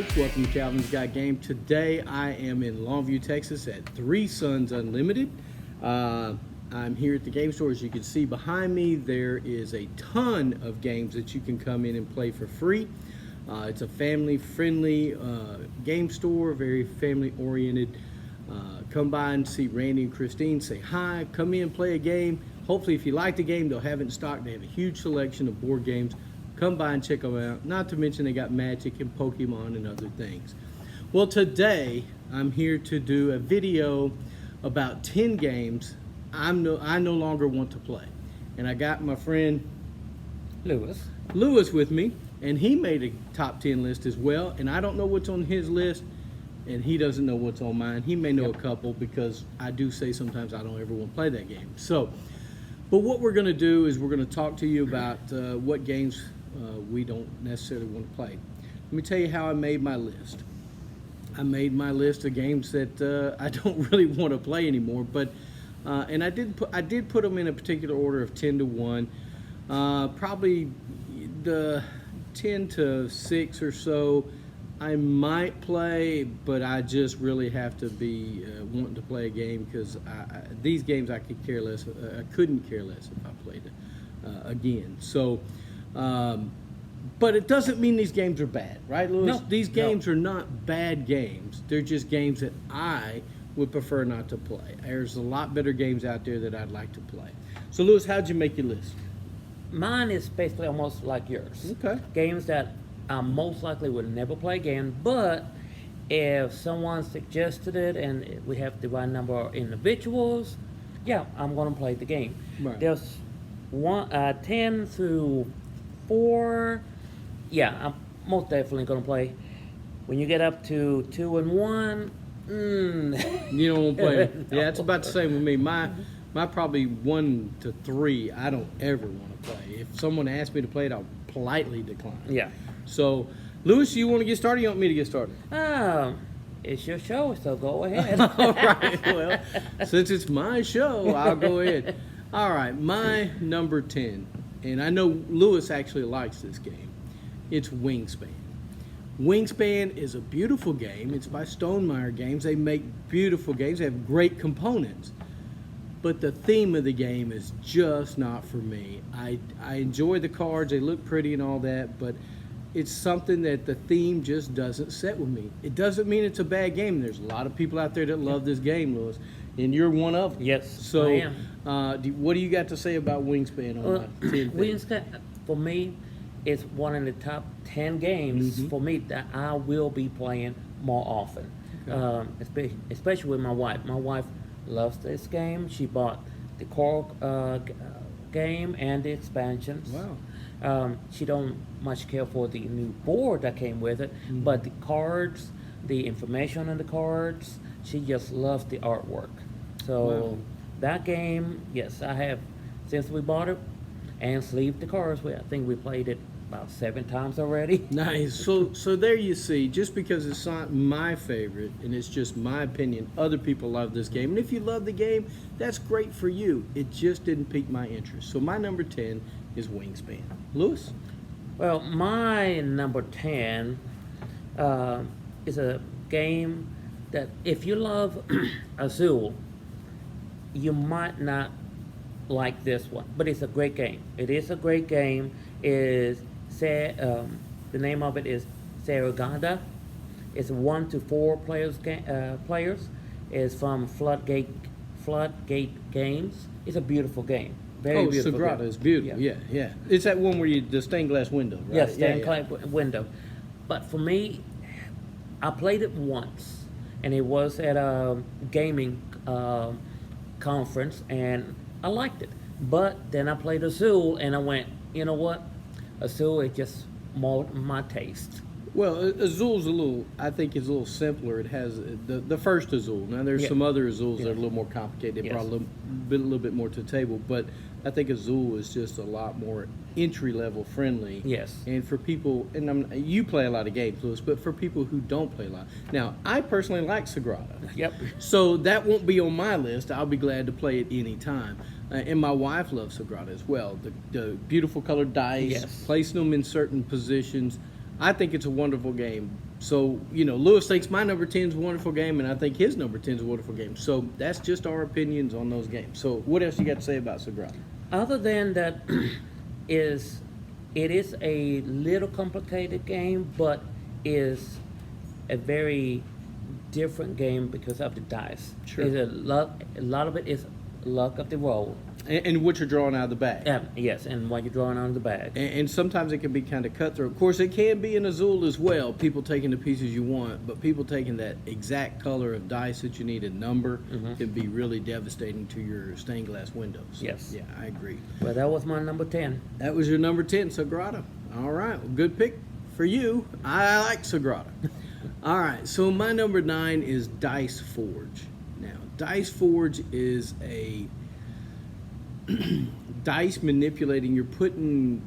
folks, welcome to Calvin's Got Game. Today I am in Longview, Texas at Three Sons Unlimited. I'm here at the game store. As you can see behind me, there is a ton of games that you can come in and play for free. It's a family-friendly game store, very family-oriented. Come by and see Randy and Christine, say hi, come in, play a game. Hopefully if you like the game, they'll have it in stock. They have a huge selection of board games. Come by and check them out. Not to mention they got Magic and Pokemon and other things. Well, today I'm here to do a video about 10 games I no longer want to play. And I got my friend Lewis with me, and he made a top 10 list as well. And I don't know what's on his list, and he doesn't know what's on mine. He may know a couple, because I do say sometimes I don't ever want to play that game. So, but what we're going to do is we're going to talk to you about what games we don't necessarily want to play. Let me tell you how I made my list. I made my list of games that I don't really want to play anymore, but and I did put them in a particular order of 10 to 1. Probably the 10 to 6 or so I might play, but I just really have to be wanting to play a game, because these games I could care less. I couldn't care less if I played it again. So. But it doesn't mean these games are bad, right, Lewis? No, these games are not bad games. They're just games that I would prefer not to play. There's a lot better games out there that I'd like to play. So, Lewis, how'd you make your list? Mine is basically almost like yours. Okay. Games that I most likely would never play again, but if someone suggested it and we have the right number of individuals, yeah, I'm going to play the game. Right. There's 10 through 4. Yeah, I'm most definitely going to play. When you get up to 2 and 1, You don't want to play it. Yeah, it's about the same with me. My probably 1 to 3, I don't ever want to play. If someone asks me to play it, I'll politely decline. Yeah. So, Lewis, you want to get started? Or you want me to get started? It's your show, so go ahead. All right. Well, since it's my show, I'll go ahead. All right. My number 10, and I know Lewis actually likes this game. It's Wingspan. Wingspan is a beautiful game. It's by Stonemaier Games. They make beautiful games. They have great components. But the theme of the game is just not for me. I enjoy the cards. They look pretty and all that, but it's something that the theme just doesn't set with me. It doesn't mean it's a bad game. There's a lot of people out there that love this game, Lewis, and you're one of them. Yes, so, I am. What do you got to say about Wingspan on that 10 thing? Wingspan, for me, is one of the top 10 games for me that I will be playing more often. Okay. Especially with my wife. My wife loves this game. She bought the core game and the expansions. Wow. She don't much care for the new board that came with it, but the cards, the information on the cards, she just loves the artwork. So that game, yes, I have, since we bought it and sleeved the cards, I think we played it about 7 times already. Nice. So there you see, just because it's not my favorite and it's just my opinion, other people love this game. And if you love the game, that's great for you. It just didn't pique my interest. So my number 10 is Wingspan. Lewis? Well, my number 10 is a game that if you love Azul, you might not like this one, but it's a great game. It is a great game. The name of it is Saraganda. It's 1 to 4 players. It's from Floodgate Games. It's a beautiful game. Very beautiful. Sagrada is beautiful. Yeah. It's that one where the stained glass window, right? Yes, stained glass window. But for me, I played it once, and it was at a gaming conference, and I liked it. But then I played Azul, and I went, you know what? Azul is just more my taste. Well, Azul's I think it's a little simpler. It has the first Azul. Now, there's some other Azuls that are a little more complicated. They brought a little bit more to the table. But I think Azul is just a lot more entry-level friendly. Yes. And for people, and you play a lot of games, Lewis, but for people who don't play a lot. Now, I personally like Sagrada. Yep. So that won't be on my list. I'll be glad to play it anytime. And my wife loves Sagrada as well. The beautiful colored dice, placing them in certain positions. I think it's a wonderful game. So, Lewis thinks my number 10 is a wonderful game, and I think his number 10 is a wonderful game. So that's just our opinions on those games. So what else you got to say about Sagrada? Other than that, it is a little complicated game, but is a very different game because of the dice. Sure. It's a lot of it is luck of the roll. And what you're drawing out of the bag. Yes, and what you're drawing out of the bag. And sometimes it can be kind of cutthroat. Of course, it can be in Azul as well, people taking the pieces you want, but people taking that exact color of dice that you need a number can be really devastating to your stained glass windows. Yes. Yeah, I agree. But that was my number 10. That was your number 10, Sagrada. All right, well, good pick for you. I like Sagrada. All right, so my number 9 is Dice Forge. Now, Dice Forge is a dice manipulating. You're putting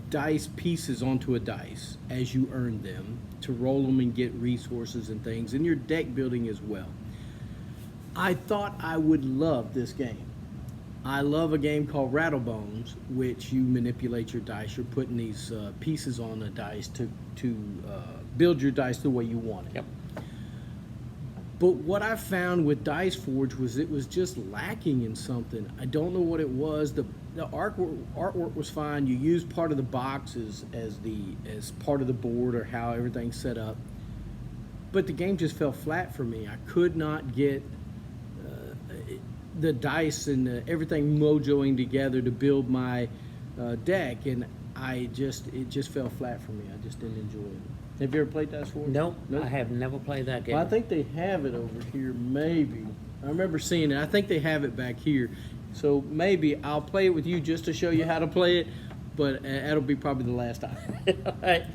dice pieces onto a dice as you earn them to roll them and get resources and things, and your deck building as well. I thought I would love this game. I love a game called Rattlebones, which you manipulate your dice. You're putting these pieces on a dice to build your dice the way you want it. Yep. But what I found with Dice Forge was it was just lacking in something. I don't know what it was. The artwork was fine. You used part of the boxes as part of the board or how everything's set up. But the game just fell flat for me. I could not get the dice and everything mojoing together to build my deck, and it just fell flat for me. I just didn't enjoy it. Have you ever played Dice Forge? Nope, I have never played that game. Well, I think they have it over here, maybe. I remember seeing it. I think they have it back here. So maybe I'll play it with you just to show you how to play it, but that'll be probably the last time. Right.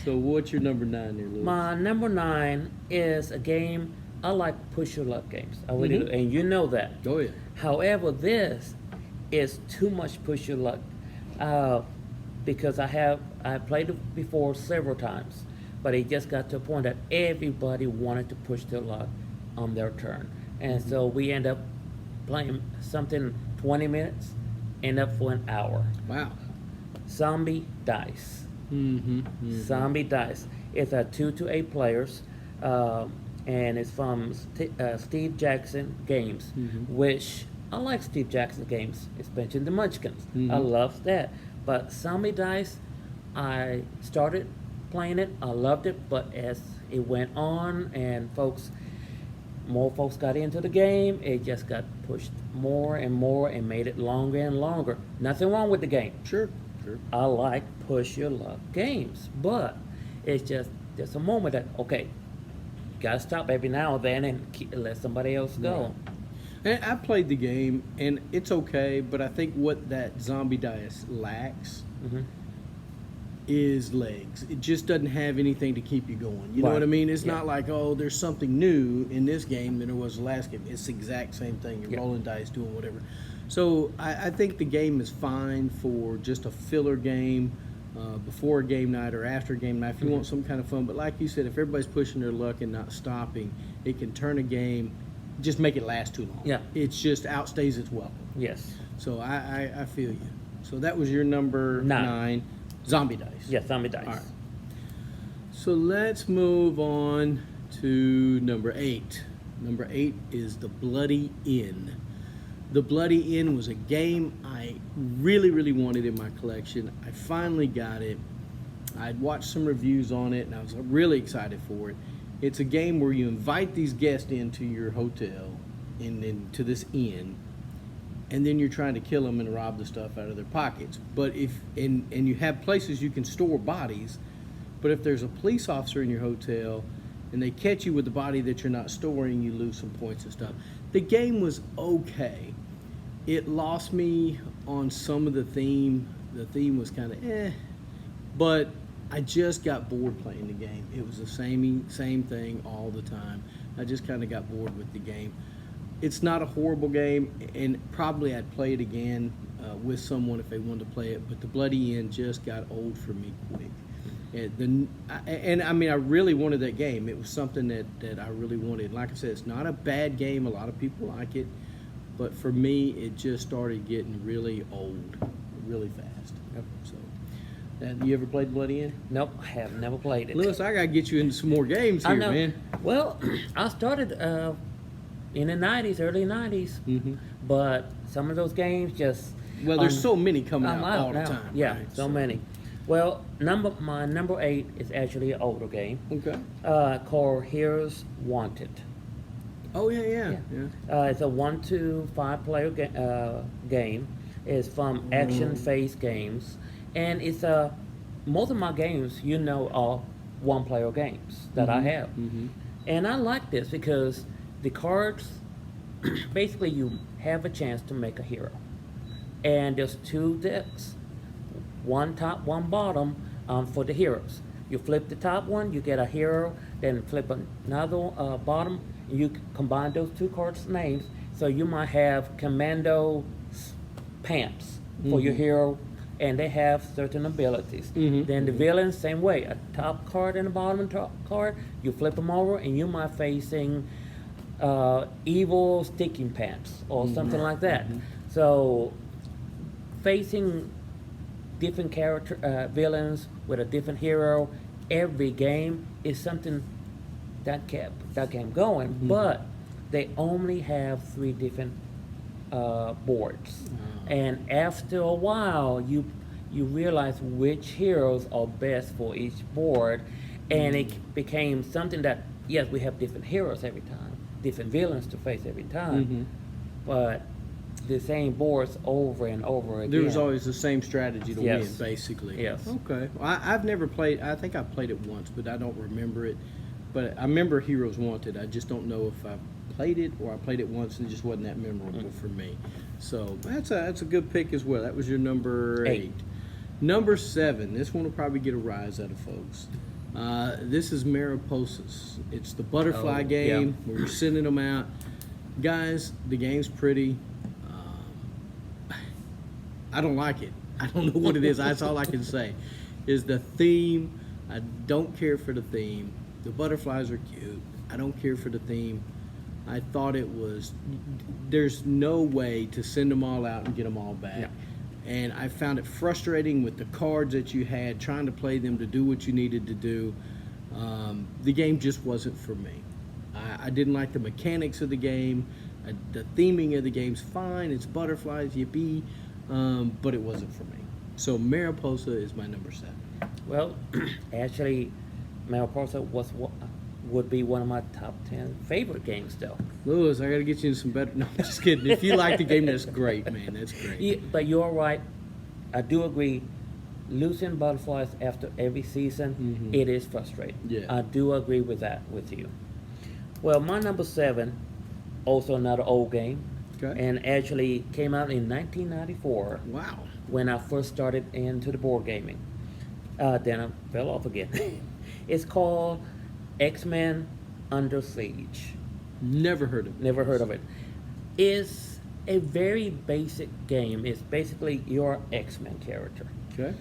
So what's your number 9 there, Lewis? My number 9 is a game. I like push your luck games. I really do, and you know that. Go ahead. However, this is too much push your luck because I played it before several times, but it just got to a point that everybody wanted to push their luck on their turn, and so we end up playing something 20 minutes, end up for an hour. Wow. Zombie Dice. Zombie Dice. It's a 2 to 8 players. And it's from Steve Jackson Games, which I like Steve Jackson Games, especially the Munchkins. I love that. But Zombie Dice, I started playing it, I loved it, but as it went on and more folks got into the game, it just got pushed more and more and made it longer and longer. Nothing wrong with the game. Sure. I like push your luck games, but it's just a moment that, okay, gotta stop every now and then and let somebody else go. Right. And I played the game, and it's okay, but I think what that Zombie Dice lacks is legs. It just doesn't have anything to keep you going. You know what I mean? It's not like, oh, there's something new in this game than there was the last game. It's the exact same thing. You're rolling dice, doing whatever. So I think the game is fine for just a filler game. Before a game night or after a game night, if you want some kind of fun. But like you said, if everybody's pushing their luck and not stopping, it can turn a game, just make it last too long. Yeah. It's just outstays its welcome. Yes. So I feel you. So that was your number 9, Zombie Dice. Yes, Zombie Dice. All right. So let's move on to number 8. Number 8 is The Bloody Inn. The Bloody Inn was a game I really, really wanted in my collection. I finally got it. I'd watched some reviews on it, and I was really excited for it. It's a game where you invite these guests into your hotel and into this inn, and then you're trying to kill them and rob the stuff out of their pockets. But and you have places you can store bodies, but if there's a police officer in your hotel and they catch you with the body that you're not storing, you lose some points and stuff. The game was okay. It lost me on some of the theme. The theme was kind of but I just got bored playing the game. It was the same thing all the time. I just kind of got bored with the game. It's not a horrible game, and probably I'd play it again with someone if they wanted to play it, but The Bloody Inn just got old for me quick. And I mean, I really wanted that game. It was something that I really wanted. Like I said, it's not a bad game. A lot of people like it. But for me, it just started getting really old, really fast. So Have you ever played Bloody End? Nope, I have never played it. Lewis, I gotta get you into some more games I here, know. man. Well, I started in the 90s, early 90s, but some of those games just... Well, there's so many coming I'm out all the now. time. Yeah, right? so many. Well, my number 8 is actually an older game Okay. called Heroes Wanted. Oh yeah. It's a 1 to 5 player game. It's from Action Phase Games, and it's most of my games, are 1 player games that I have, and I like this because the cards basically you have a chance to make a hero, and there's 2 decks, 1 top, 1 bottom for the heroes. You flip the top one, you get a hero, then flip another bottom, and you combine those 2 cards' names. So you might have Commando Pants for your hero, and they have certain abilities. Then the villains, same way, a top card and a bottom top card, you flip them over, and you might facing evil Sticking Pants or something like that. So facing different character villains with a different hero every game is something that kept that game going. But they only have 3 different boards, and after a while you realize which heroes are best for each board, and it became something that, yes, we have different heroes every time, different villains to face every time, but the same boards over and over again. There was always the same strategy to Yes. win, basically. Yes. Okay. Well, I've never played. I think I played it once, but I don't remember it. But I remember Heroes Wanted. I just don't know if I played it or I played it once and it just wasn't that memorable for me. So that's a good pick as well. That was your number 8. Number 7. This one will probably get a rise out of folks. This is Mariposas. It's the butterfly game where you're sending them out. Guys, the game's pretty. I don't like it. I don't know what it is. That's all I can say. Is the theme. I don't care for the theme. The butterflies are cute. I don't care for the theme. I thought it was, there's no way to send them all out and get them all back. Yeah. And I found it frustrating with the cards that you had, trying to play them to do what you needed to do. The game just wasn't for me. I didn't like the mechanics of the game. The theming of the game's fine. It's butterflies, yippee. But it wasn't for me. So Mariposa is my number 7. Well, actually, Mariposa would be one of my top 10 favorite games, though. Lewis, I got to get you in some better. No, I'm just kidding. If you like the game, that's great, man. That's great. Yeah, but you're right. I do agree. Losing butterflies after every season, it is frustrating. Yeah. I do agree with that with you. Well, my number 7, also another old game, Okay. and actually came out in 1994 Wow. when I first started into the board gaming. Then I fell off again. It's called X-Men Under Siege. Never heard of it. Never heard of it. It's a very basic game. It's basically your X-Men character. Okay.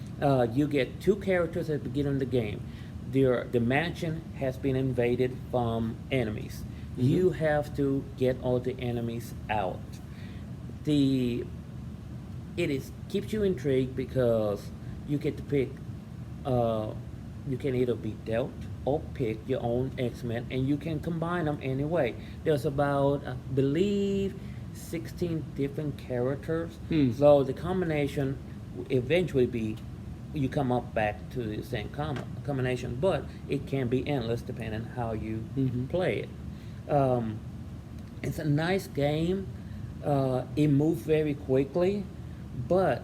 You get 2 characters at the beginning of the game. The mansion has been invaded from enemies. You have to get all the enemies out. It keeps you intrigued because you get to pick. You can either be dealt or pick your own X-Men, and you can combine them anyway. There's about, I believe, 16 different characters. So the combination will eventually be, you come up back to the same combination, but it can be endless depending how you play it. It's a nice game. It moves very quickly, but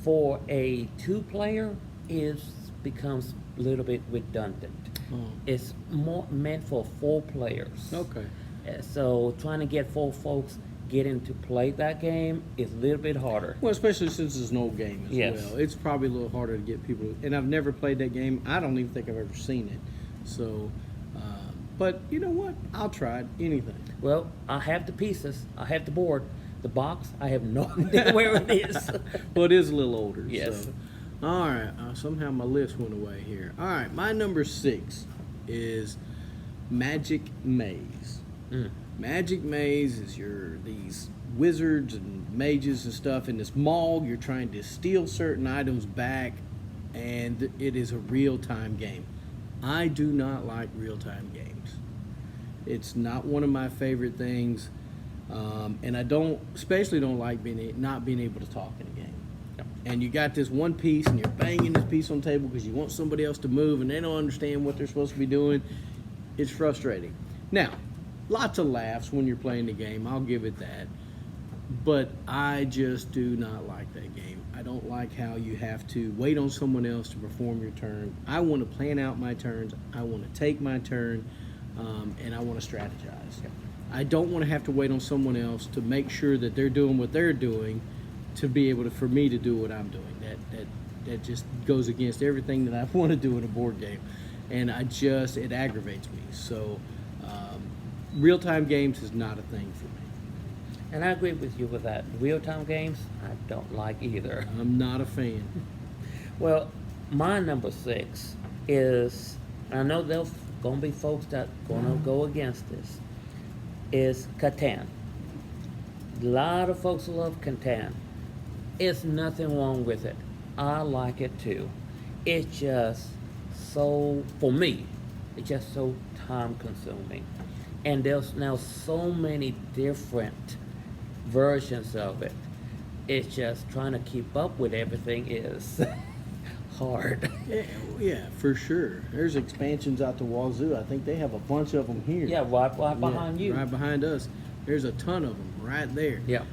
for a 2-player, it becomes a little bit redundant. It's more meant for 4 players. Okay. So trying to get 4 folks getting to play that game is a little bit harder. Well, especially since it's an old game as Yes. well. It's probably a little harder to get people. And I've never played that game. I don't even think I've ever seen it. So, but you know what? I'll try it. Anything. Well, I have the pieces. I have the board. The box, I have no idea where it is. Well, it is a little older. Yes. So. All right. Somehow my list went away here. All right. My number 6 is Magic Maze. Magic Maze is these wizards and mages and stuff in this mall. You're trying to steal certain items back. and it is a real-time game. I do not like real-time games. It's not one of my favorite things, and I especially don't like not being able to talk in a game. And you got this one piece, and you're banging this piece on the table because you want somebody else to move, and they don't understand what they're supposed to be doing. It's frustrating. Now, lots of laughs when you're playing the game. I'll give it that. But I just do not like that game. I don't like how you have to wait on someone else to perform your turn. I want to plan out my turns. I want to take my turn, and I want to strategize. I don't want to have to wait on someone else to make sure that they're doing what they're doing to be able to, for me to do what I'm doing. That just goes against everything that I want to do in a board game, and it aggravates me. So real-time games is not a thing for me. And I agree with you with that. Real-time games, I don't like either. I'm not a fan. Well, my number 6 is, I know there's going to be folks that going to go against this, is CATAN. A lot of folks love CATAN. It's nothing wrong with it. I like it too. It's just so, for me, it's just so time consuming. And there's now so many different versions of it. It's just trying to keep up with everything is hard. Yeah, for sure. There's expansions out the wazoo. I think they have a bunch of them here. Yeah, right behind you. Right behind us. There's a ton of them right there. Yeah.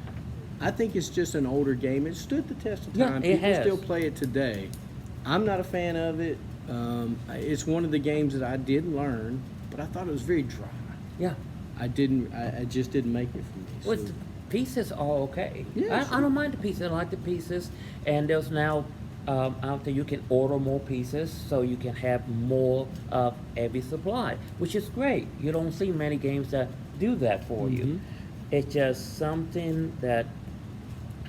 I think it's just an older game. It stood the test of Yeah, time. it People has. still play it today. I'm not a fan of it. It's one of the games that I did learn, but I thought it was very dry. Yeah. I just didn't make it for me. Well, So- the pieces are okay. Yeah, I don't mind the pieces. I like the pieces. And there's now out there you can order more pieces so you can have more of every supply, which is great. You don't see many games that do that for you. Mhm. It's just something that,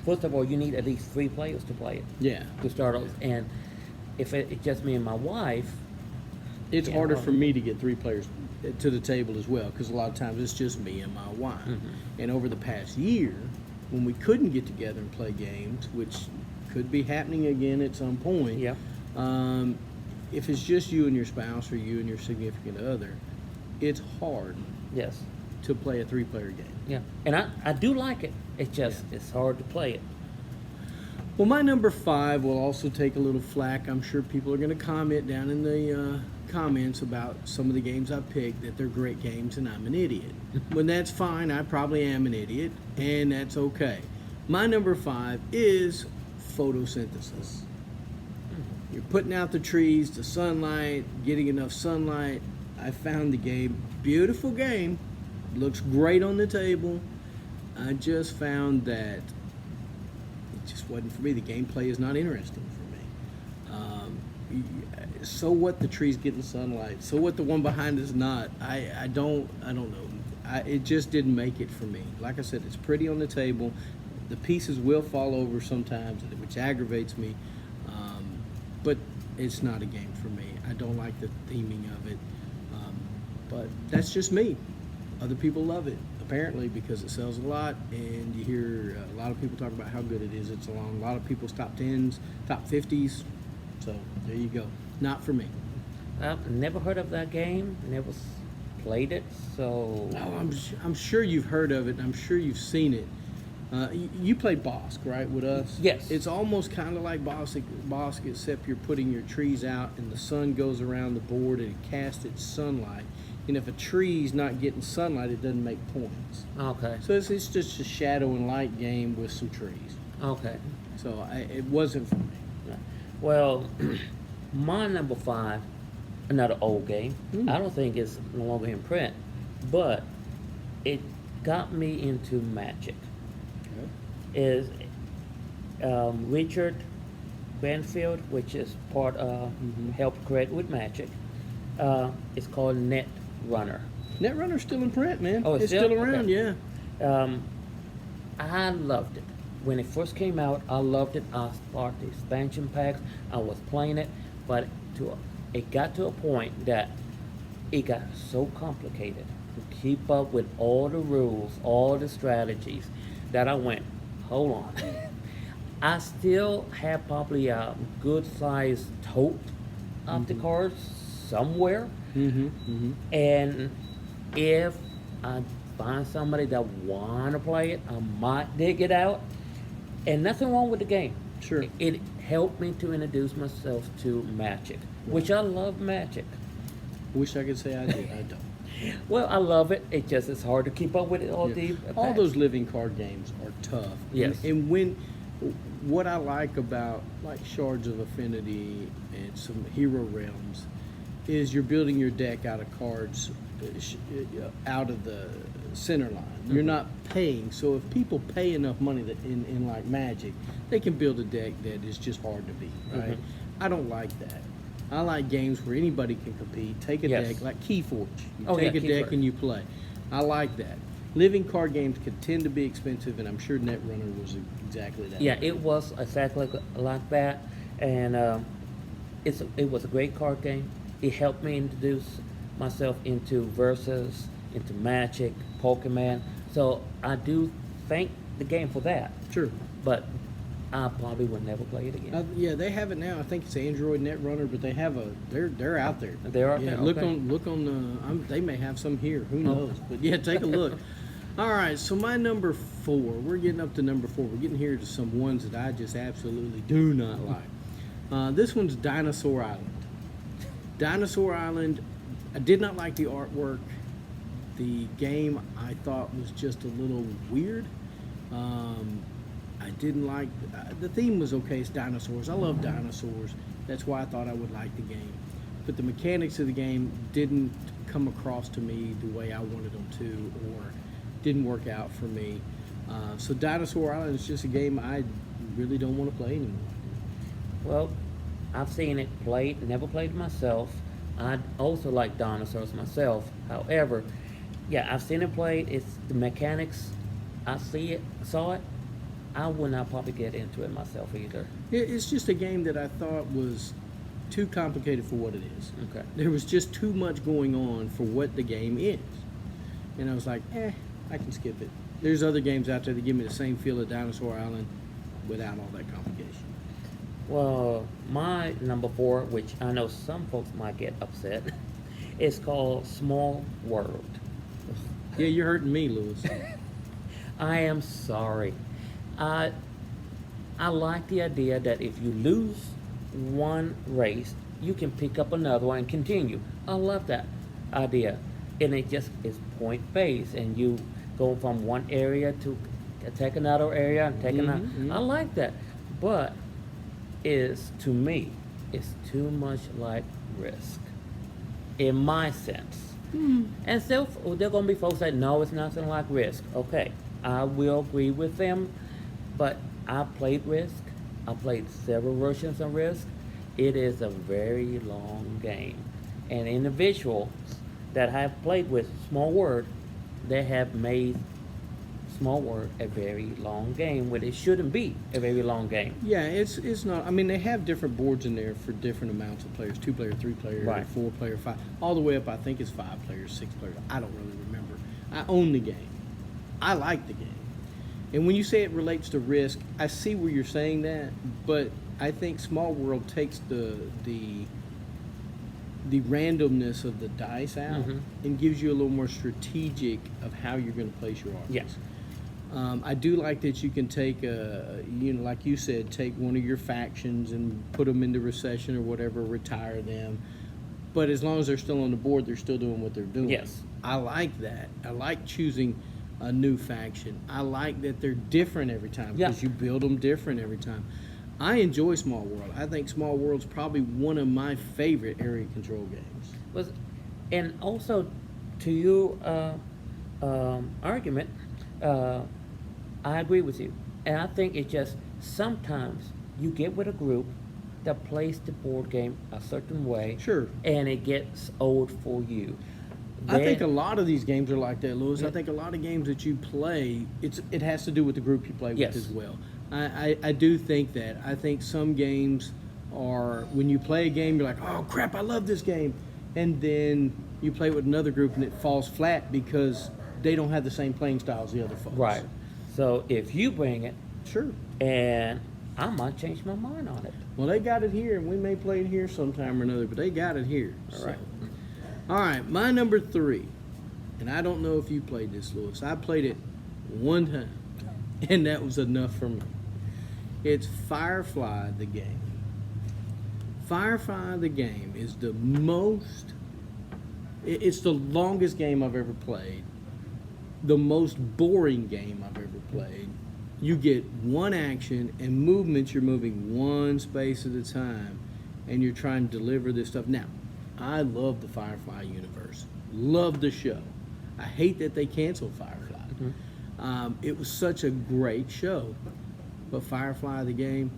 first of all, you need at least 3 players to play it Yeah. to start off. And if it's just me and my wife, It's Yeah, harder well- for me to get 3 players to the table as well, because a lot of times it's just me and my wife. And over the past year, when we couldn't get together and play games, which could be happening again at some point, yeah, if it's just you and your spouse or you and your significant other, it's hard yes, to play a 3-player game. yeah. And I do like it. It's just, it's hard to play it. Well, my number 5 will also take a little flack. I'm sure people are going to comment down in the comments about some of the games I picked, that they're great games and I'm an idiot. When that's fine, I probably am an idiot, and that's okay. My number 5 is photosynthesis. You're putting out the trees, the sunlight, getting enough sunlight. I found the game, beautiful game, looks great on the table. I just found that it just wasn't for me. The gameplay is not interesting for me. So what the trees getting sunlight? So what the one behind is not? I don't know. It just didn't make it for me. Like I said, it's pretty on the table. The pieces will fall over sometimes, which aggravates me. But it's not a game for me. I don't like the theming of it. But that's just me. Other people love it, apparently, because it sells a lot, and you hear a lot of people talk about how good it is. It's along a lot of people's top 10s, top 50s. So there you go. Not for me. I've never heard of that game. Never played it. So Oh, I'm sure you've heard of it. I'm sure you've seen it. You played Bosk, right, with us? Yes. It's almost kind of like Bosk, except you're putting your trees out, and the sun goes around the board, and it casts its sunlight. And if a tree's not getting sunlight, it doesn't make points. okay, So it's just a shadow and light game with some trees. okay. So it wasn't for me. Well, my number 5, another old game. Mm. I don't think it's no longer in print, but it got me into Magic. Is Richard Banfield, which is part of helped create with Magic. It's called NETRUNNER. Netrunner's still in print, man. Oh, it's still still? around, Okay. yeah. I loved it. When it first came out, I loved it. I bought the expansion packs. I was playing it, but it got to a point that it got so complicated to keep up with all the rules, all the strategies, that I went, hold on. I still have probably a good sized tote of the cards somewhere. And if I find somebody that wanna play it, I might dig it out. And nothing wrong with the game. Sure. It helped me to introduce myself to Magic, which I love Magic. Wish I could say I did. I don't. Well, I love it. It just is hard to keep up with it all Yeah. the All those living card games are tough. Yes. And when what I like about like Shards of Affinity and some Hero Realms is you're building your deck out of cards out of the center line. You're not paying. So if people pay enough money that in like Magic, they can build a deck that is just hard to beat, right? I don't like that. I like games where anybody can compete. Take a Yes. deck like Keyforge. You Oh, take yeah, a deck Keyforge. and you play. I like that. Living card games can tend to be expensive, and I'm sure Netrunner was exactly that. Yeah, it was exactly like that, and it was a great card game. It helped me introduce myself into Versus, into Magic, Pokemon. So I do thank the game for that. Sure. But I probably would never play it again. Yeah, they have it now. I think it's Android Netrunner, but they have they're out there. They're out Yeah, there, look okay. on they may have some here. Who Oh. knows? But yeah, take a look. All right, so my number 4. We're getting up to number 4. We're getting here to some ones that I just absolutely do not like. This one's Dinosaur Island. Dinosaur Island. I did not like the artwork. The game I thought was just a little weird. I didn't like the theme was okay. It's dinosaurs. I love dinosaurs. That's why I thought I would like the game. But the mechanics of the game didn't come across to me the way I wanted them to, or didn't work out for me. So Dinosaur Island is just a game I really don't want to play anymore. Well, I've seen it played, never played it myself. I also like dinosaurs myself. However, yeah, I've seen it played. It's the mechanics. I saw it. I would not probably get into it myself either. It's just a game that I thought was too complicated for what it is. Okay. There was just too much going on for what the game is. And I was like, I can skip it. There's other games out there that give me the same feel of Dinosaur Island without all that complication. Well, my number 4, which I know some folks might get upset, is called Small World. Yeah, you're hurting me, Lewis. I am sorry. I like the idea that if you lose one race, you can pick up another one and continue. I love that idea. And it just is point based, and you go from one area to take another area and take another. I like that. But to me, it's too much like Risk, in my sense. And so there are going to be folks that no, it's nothing like Risk. Okay, I will agree with them, but I played Risk. I played several versions of Risk. It is a very long game. And individuals that have played with Small World, they have made Small World a very long game when it shouldn't be a very long game. Yeah, it's not. I mean, they have different boards in there for different amounts of players: 2-player, 3-player, Right. 4-player, 5, all the way up. I think it's 5 players, 6 players. I don't really remember. I own the game. I like the game. And when you say it relates to Risk, I see where you're saying that, but I think Small World takes the randomness of the dice out and gives you a little more strategic of how you're going to place your armies. Yes. I do like that you can take, like you said, take one of your factions and put them into recession or whatever, retire them. But as long as they're still on the board, they're still doing what they're doing. Yes. I like that. I like choosing a new faction. I like that they're different every time because you build them different every time. I enjoy Small World. I think Small World's probably one of my favorite area control games. And also, to your argument, I agree with you. And I think it just, sometimes you get with a group that plays the board game a certain way. Sure. And it gets old for you. I think a lot of these games are like that, Lewis. I think a lot of games that you play, it has to do with the group you play with as well. I do think that. I think some games are, when you play a game, you're like, oh crap, I love this game. And then you play with another group and it falls flat because they don't have the same playing style as the other folks. Right. So if you bring it, Sure. and I might change my mind on it. Well, they got it here, and we may play it here sometime or another, but they got it here. All right. All right, my number 3, and I don't know if you played this, Lewis. I played it one time, and that was enough for me. It's Firefly the game. Firefly the game is the most, it's the longest game I've ever played, the most boring game I've ever played. You get one action and movements, you're moving one space at a time, and you're trying to deliver this stuff. Now, I love the Firefly universe. Love the show. I hate that they canceled Firefly. It was such a great show. But Firefly the game,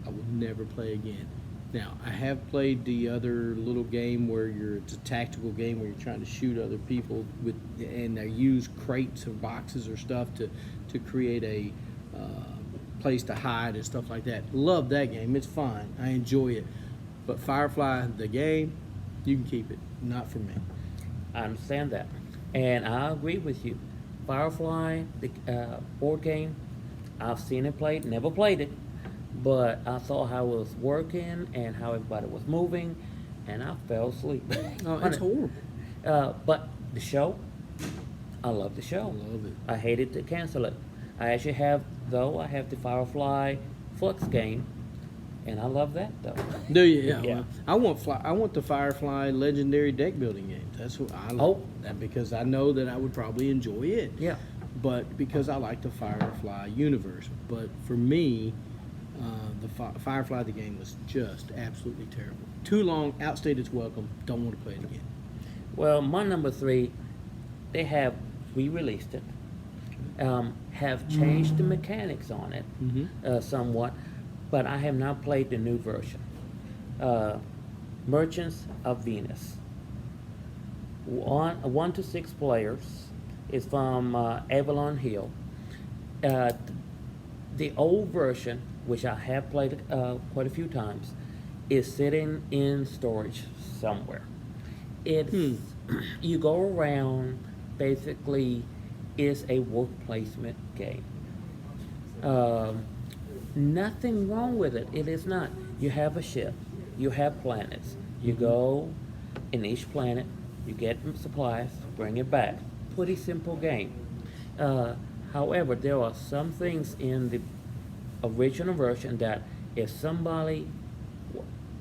I would never play again. Now, I have played the other little game where it's a tactical game where you're trying to shoot other people and they use crates or boxes or stuff to create a place to hide and stuff like that. Love that game. It's fine. I enjoy it. But Firefly the game, you can keep it. Not for me. I understand that, and I agree with you. Firefly, the board game, I've seen it played, never played it, but I saw how it was working and how everybody was moving, and I fell asleep. Oh, it's horrible. But the show, I love the show. I love it. I hated to cancel it. I actually have the Firefly Flux game, and I love that though. Do you? Yeah. Yeah. Well, I want the Firefly Legendary deck building game. That's what I love. That because I know that I would probably enjoy it. Yeah. But because I like the Firefly universe. But for me, the Firefly the game was just absolutely terrible. Too long, outstayed its welcome. Don't want to play it again. Well, my number 3, they have re-released it, have changed the mechanics on it somewhat, but I have not played the new version. Merchants of Venus. 1 to 6 players. It's from Avalon Hill. The old version, which I have played quite a few times, is sitting in storage somewhere. It's you go around. Basically, is a work placement game. Nothing wrong with it. It is not. You have a ship. You have planets. You go in each planet. You get supplies. Bring it back. Pretty simple game. However, there are some things in the original version that if somebody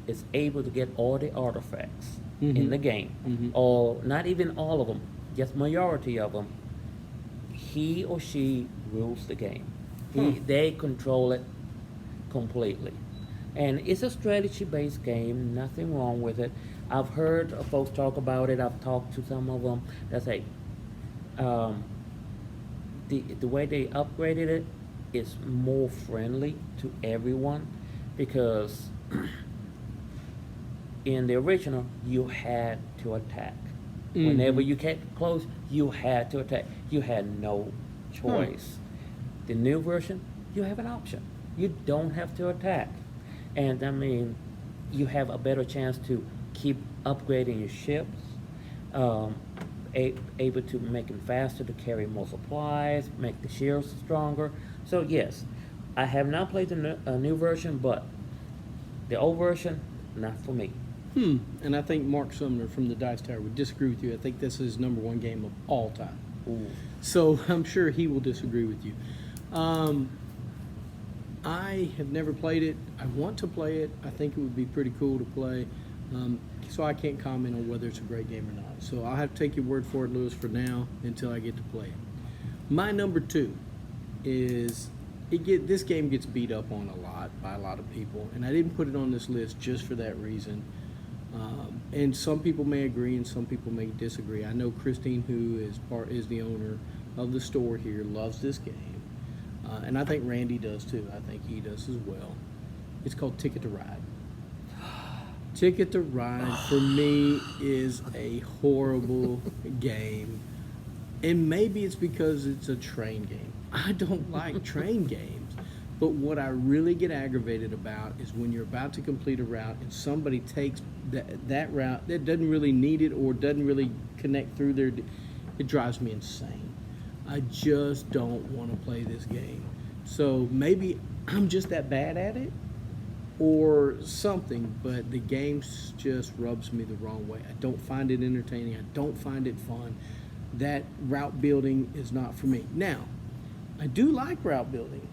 is able to get all the artifacts in the game, or not even all of them, just majority of them, he or she rules the game. They control it completely. And it's a strategy-based game, nothing wrong with it. I've heard folks talk about it. I've talked to some of them that say the way they upgraded it is more friendly to everyone, because in the original you had to attack. Whenever you get close, you had to attack. You had no choice. The new version, you have an option. You don't have to attack. And I mean, you have a better chance to keep upgrading your ships, able to make them faster to carry more supplies, make the shields stronger. So yes, I have not played the new version, but the old version, not for me. And I think Mark Sumner from the Dice Tower would disagree with you. I think this is #1 game of all time. Ooh. So I'm sure he will disagree with you. I have never played it. I want to play it. I think it would be pretty cool to play. So I can't comment on whether it's a great game or not. So I'll have to take your word for it, Lewis, for now until I get to play it. My number 2 is this game gets beat up on a lot by a lot of people, and I didn't put it on this list just for that reason. And some people may agree and some people may disagree. I know Christine, who is the owner of the store here, loves this game. And I think Randy does too. I think he does as well. It's called Ticket to Ride. Ticket to Ride for me is a horrible game. And maybe it's because it's a train game. I don't like train games. But what I really get aggravated about is when you're about to complete a route and somebody takes that route that doesn't really need it or doesn't really connect through there. It drives me insane. I just don't want to play this game. So maybe I'm just that bad at it or something, but the game just rubs me the wrong way. I don't find it entertaining. I don't find it fun. That route building is not for me. Now, I do like route building.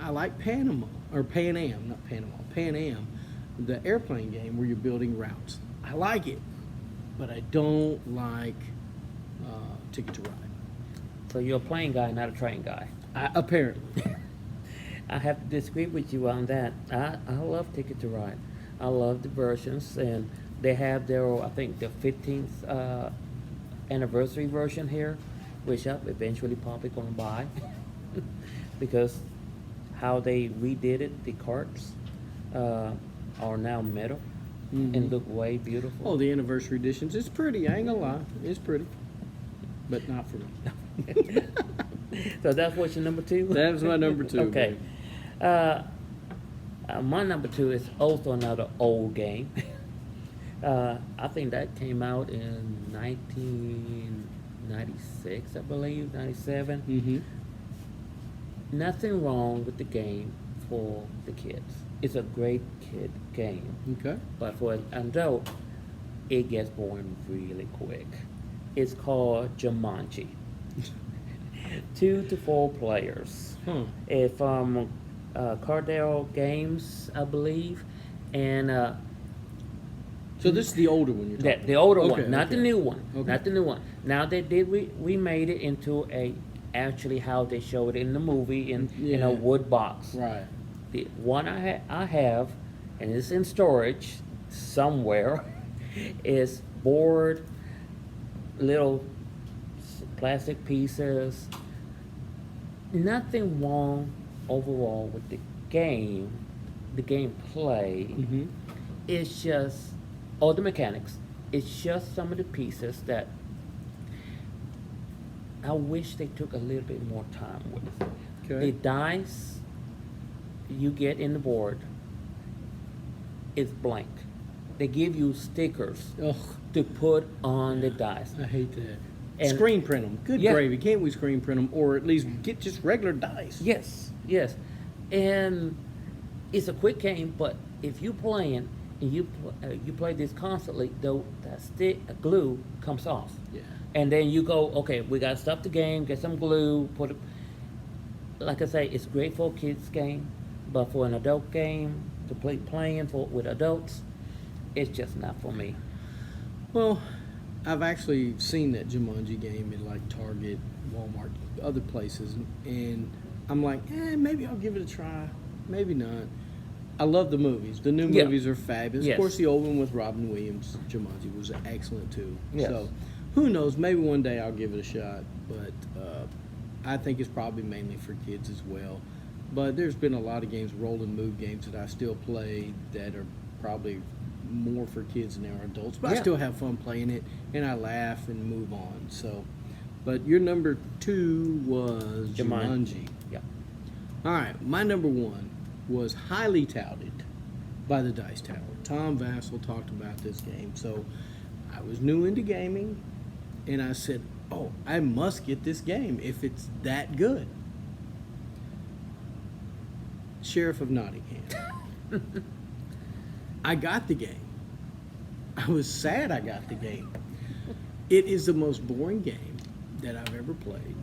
I like Panama, or Pan Am, not Panama, Pan Am, the airplane game where you're building routes. I like it, but I don't like Ticket to Ride. So you're a plane guy, not a train guy. Apparently. I have to disagree with you on that. I love Ticket to Ride. I love the versions, and they have their, I think, the 15th anniversary version here, which I'm eventually probably going to buy because how they redid it, the carts are now metal and look way beautiful. Oh, the anniversary editions. It's pretty. I ain't gonna lie. It's pretty, but not for me. So that's what's your number two? That was my number two. Okay. My number two is also another old game. I think that came out in 1996, I believe, 97. Mm-hmm. Nothing wrong with the game for the kids. It's a great kid game. Okay. But for an adult, it gets boring really quick. It's called Jumanji. 2 to 4 players. If Cardell Games, I believe, and So this is the older one you're talking about? the older Okay, one, not the okay. new one, Okay. not the new one. Now they did we made it into a actually how they showed it in the movie in Yeah. a wood box. Right. The one I have, and it's in storage somewhere, is board, little plastic pieces. Nothing wrong overall with the game, the gameplay. Mm-hmm. It's just all the mechanics. It's just some of the pieces that I wish they took a little bit more time with. Okay. The dice you get in the board is blank. They give you stickers Ugh, to put on the dice. I hate that. And- Screen print them. Good Yeah. gravy. Can't we screen print them, or at least get just regular dice? Yes, yes. And it's a quick game, but if you playing and you play this constantly, though that stick glue comes off. Yeah. And then you go, okay, we gotta stop the game, get some glue, put it. Like I say, it's great for a kids game, but for an adult game to playing with adults, it's just not for me. Well, I've actually seen that Jumanji game in like Target, Walmart, other places, and I'm like, maybe I'll give it a try. Maybe not. I love the movies. The new Yeah. movies are fabulous. Yes. Of course, the old one with Robin Williams, Jumanji, was excellent too. Yes. So, who knows? Maybe one day I'll give it a shot. But I think it's probably mainly for kids as well. But there's been a lot of games, roll and move games, that I still play that are probably more for kids than they are adults. But I Yeah. still have fun playing it, and I laugh and move on. So, but your number two was Jumanji. Yeah. All right, my number one was highly touted by the Dice Tower. Tom Vassell talked about this game. So I was new into gaming, and I said, oh, I must get this game if it's that good. Sheriff of Nottingham. I got the game. I was sad I got the game. It is the most boring game that I've ever played.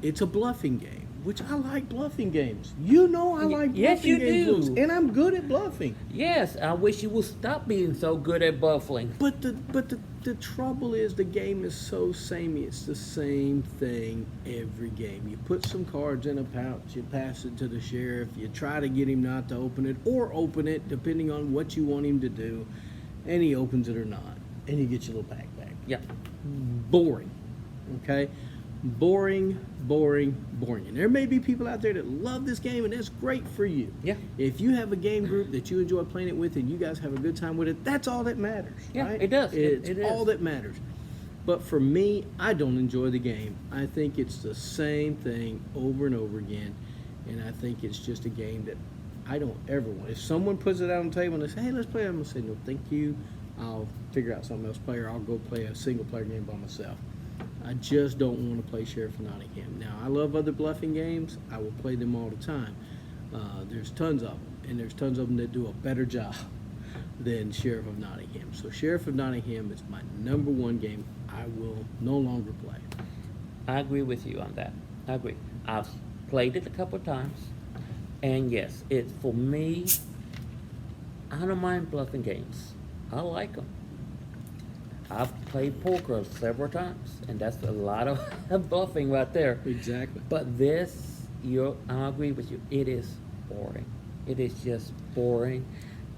It's a bluffing game, which I like bluffing games. You know I like Yes, bluffing you games, do. Lewis, and I'm good at bluffing. Yes, I wish you would stop being so good at buffling. But the trouble is the game is so samey. It's the same thing every game. You put some cards in a pouch, you pass it to the sheriff, you try to get him not to open it or open it depending on what you want him to do, and he opens it or not, and you get your little pack back. Yeah. Boring. Okay? Boring. And there may be people out there that love this game, and that's great for you. Yeah. If you have a game group that you enjoy playing it with and you guys have a good time with it, that's all that matters. Yeah, right? it does. It's It is. all that matters. But for me, I don't enjoy the game. I think it's the same thing over and over again, and I think it's just a game that I don't ever want. If someone puts it out on the table and they say, hey, let's play it, I'm going to say, no, thank you. I'll figure out something else to play, or I'll go play a single-player game by myself. I just don't want to play Sheriff of Nottingham. Now, I love other bluffing games. I will play them all the time. there's tons of them, and there's tons of them that do a better job than Sheriff of Nottingham. So Sheriff of Nottingham is my number one game I will no longer play. I agree with you on that. I agree. I've played it a couple of times, and yes, for me, I don't mind bluffing games. I like them. I've played poker several times, and that's a lot of bluffing right there. Exactly. But this, I agree with you. It is boring. It is just boring,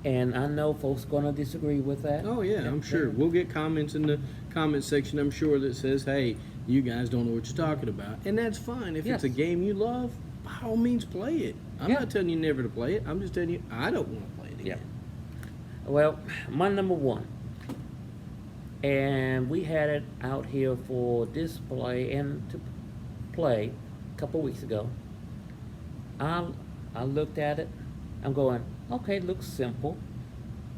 and I know folks gonna disagree with that. Oh yeah, I'm sure. We'll get comments in the comment section, I'm sure, that says, hey, you guys don't know what you're talking about. And that's fine. If it's a game you love, by all means play it. I'm not telling you never to play it. I'm just telling you I don't want to play it again. Well, my number one, and we had it out here for display and to play a couple weeks ago. I looked at it. I'm going, okay, it looks simple.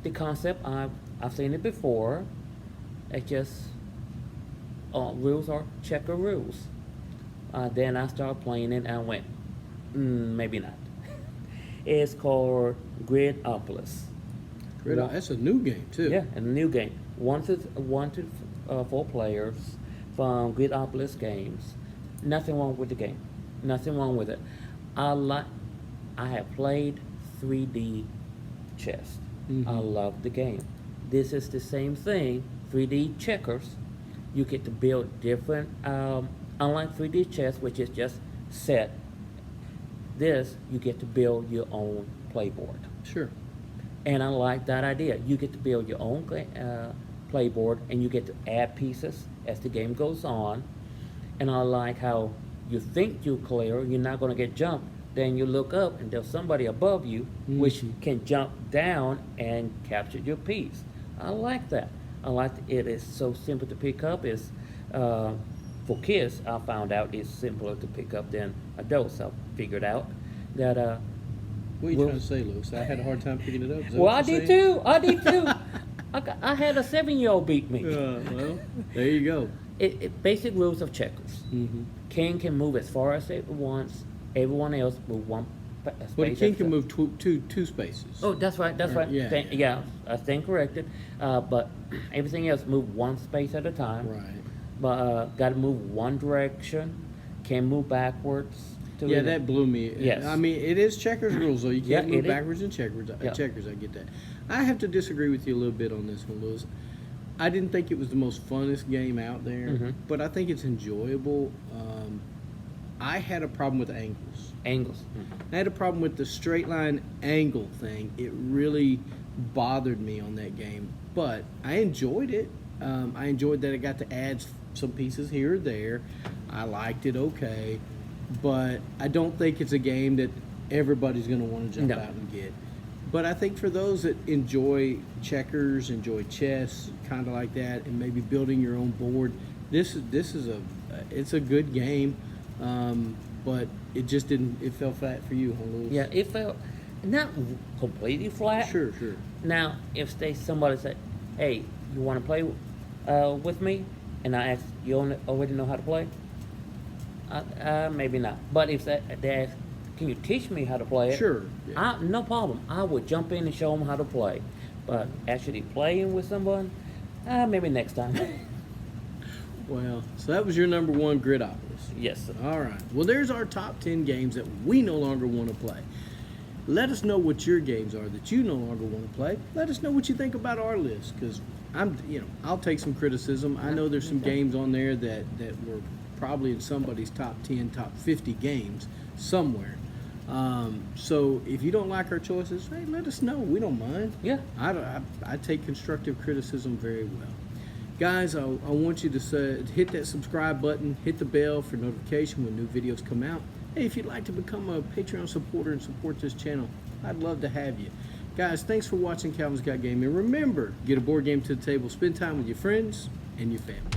The concept, I've seen it before. It just rules are checker rules. Then I started playing it and I went, maybe not. It's called Gridopolis. That's a new game too. Yeah, a new game. 1 to 4 players from Gridopolis Games. Nothing wrong with the game. Nothing wrong with it. I have played 3D chess. Mm-hmm. I love the game. This is the same thing. 3D checkers. You get to build different. Unlike 3D chess, which is just set. This you get to build your own playboard. Sure. And I like that idea. You get to build your own playboard, and you get to add pieces as the game goes on. And I like how you think you're clear, you're not going to get jumped. Then you look up, and there's somebody above you, which can jump down and capture your piece. I like that. I like it. It's so simple to pick up. It's for kids. I found out it's simpler to pick up than adults. I figured out that. What are you trying to say, Lewis? I had a hard time picking it up. Is that Well, what I you're did saying? too. I did too. I had a 7-year-old beat me. Well, there you go. Basic rules of checkers. Mm-hmm. King can move as far as it wants. Everyone else move one space. Well, the king at can a- move two spaces. Oh, that's right. That's right. Yeah, Yeah, I stand corrected. But everything else move one space at a time. Right. But got to move one direction. Can't move backwards. Yeah, that blew me. Yes. I mean, it is checkers rules, though. You Yeah, can't move it is. backwards in checkers. Yeah. Checkers, I get that. I have to disagree with you a little bit on this one, Lewis. I didn't think it was the most funnest game out there, Mhm. but I think it's enjoyable. I had a problem with angles. Angles. I had a problem with the straight line angle thing. It really bothered me on that game, but I enjoyed it. I enjoyed that I got to add some pieces here or there. I liked it okay, but I don't think it's a game that everybody's going to want to jump No. out and get. But I think for those that enjoy checkers, enjoy chess, kind of like that, and maybe building your own board, this is it's a good game. But it just didn't. It fell flat for you, huh, Lewis? Yeah, it felt not completely flat. Sure. Now, if somebody said, "Hey, you want to play with me?" and I ask, "You already know how to play?" Maybe not. But if they ask, "Can you teach me how to play it?" Sure. Yeah. No problem. I would jump in and show them how to play. But actually playing with someone, maybe next time. Well, so that was your number one, Gridopolis. Yes, sir. All right. Well, there's our top 10 games that we no longer want to play. Let us know what your games are that you no longer want to play. Let us know what you think about our list, because I'll take some criticism. I know there's some games on there that were probably in somebody's top 10, top 50 games somewhere. So if you don't like our choices, hey, let us know. We don't mind. Yeah. I take constructive criticism very well. Guys, I want you to hit that subscribe button, hit the bell for notification when new videos come out. Hey, if you'd like to become a Patreon supporter and support this channel, I'd love to have you. Guys, thanks for watching Calvin's Got Game. And remember, get a board game to the table, spend time with your friends and your family.